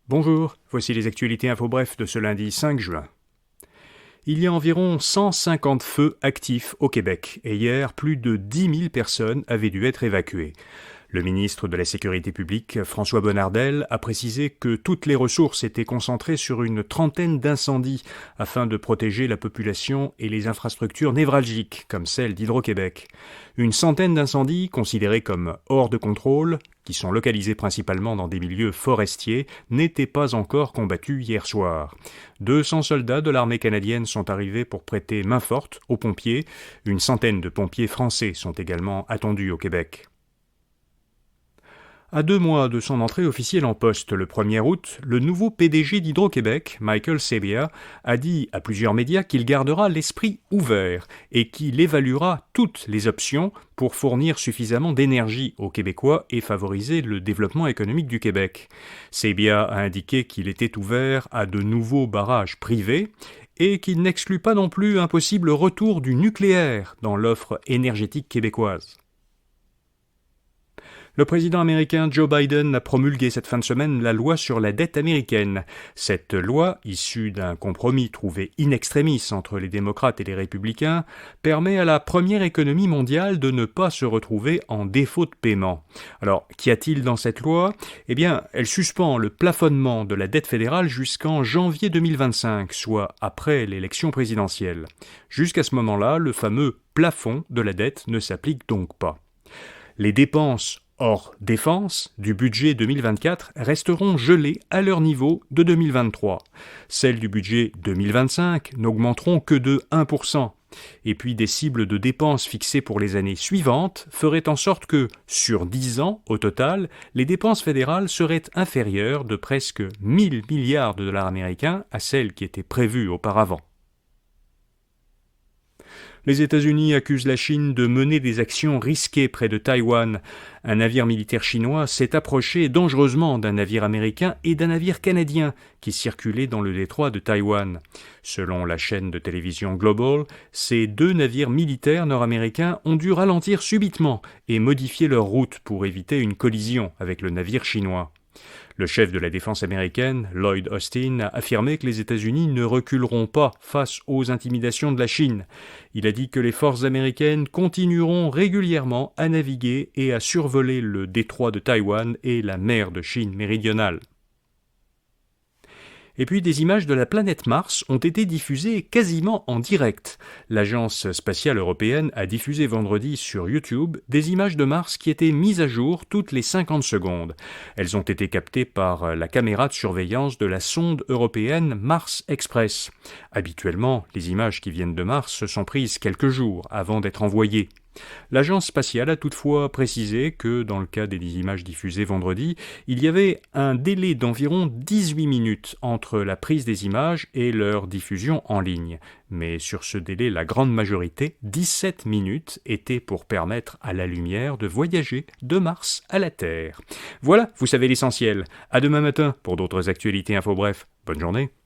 Bonjour, voici les actualités info bref de ce lundi 5 juin. Il y a environ 150 feux actifs au Québec et hier, plus de 10 000 personnes avaient dû être évacuées. Le ministre de la Sécurité publique, François Bonnardel, a précisé que toutes les ressources étaient concentrées sur une trentaine d'incendies afin de protéger la population et les infrastructures névralgiques, comme celle d'Hydro-Québec. Une centaine d'incendies, considérés comme hors de contrôle, qui sont localisés principalement dans des milieux forestiers, n'étaient pas encore combattus hier soir. 200 soldats de l'armée canadienne sont arrivés pour prêter main forte aux pompiers. Une centaine de pompiers français sont également attendus au Québec. À 2 mois de son entrée officielle en poste le 1er août, le nouveau PDG d'Hydro-Québec, Michael Sabia, a dit à plusieurs médias qu'il gardera l'esprit ouvert et qu'il évaluera toutes les options pour fournir suffisamment d'énergie aux Québécois et favoriser le développement économique du Québec. Sabia a indiqué qu'il était ouvert à de nouveaux barrages privés et qu'il n'exclut pas non plus un possible retour du nucléaire dans l'offre énergétique québécoise. Le président américain Joe Biden a promulgué cette fin de semaine la loi sur la dette américaine. Cette loi, issue d'un compromis trouvé in extremis entre les démocrates et les républicains, permet à la première économie mondiale de ne pas se retrouver en défaut de paiement. Alors, qu'y a-t-il dans cette loi ? Eh bien, elle suspend le plafonnement de la dette fédérale jusqu'en janvier 2025, soit après l'élection présidentielle. Jusqu'à ce moment-là, le fameux plafond de la dette ne s'applique donc pas. Les dépenses hors défense du budget 2024 resteront gelées à leur niveau de 2023. Celles du budget 2025 n'augmenteront que de 1%. Et puis des cibles de dépenses fixées pour les années suivantes feraient en sorte que, sur 10 ans au total, les dépenses fédérales seraient inférieures de presque 1000 milliards de dollars américains à celles qui étaient prévues auparavant. Les États-Unis accusent la Chine de mener des actions risquées près de Taïwan. Un navire militaire chinois s'est approché dangereusement d'un navire américain et d'un navire canadien qui circulaient dans le détroit de Taïwan. Selon la chaîne de télévision Global, ces 2 navires militaires nord-américains ont dû ralentir subitement et modifier leur route pour éviter une collision avec le navire chinois. Le chef de la défense américaine, Lloyd Austin, a affirmé que les États-Unis ne reculeront pas face aux intimidations de la Chine. Il a dit que les forces américaines continueront régulièrement à naviguer et à survoler le détroit de Taïwan et la mer de Chine méridionale. Et puis des images de la planète Mars ont été diffusées quasiment en direct. L'Agence spatiale européenne a diffusé vendredi sur YouTube des images de Mars qui étaient mises à jour toutes les 50 secondes. Elles ont été captées par la caméra de surveillance de la sonde européenne Mars Express. Habituellement, les images qui viennent de Mars sont prises quelques jours avant d'être envoyées. L'agence spatiale a toutefois précisé que, dans le cas des images diffusées vendredi, il y avait un délai d'environ 18 minutes entre la prise des images et leur diffusion en ligne. Mais sur ce délai, la grande majorité, 17 minutes, était pour permettre à la lumière de voyager de Mars à la Terre. Voilà, vous savez l'essentiel. À demain matin pour d'autres actualités info bref. Bonne journée.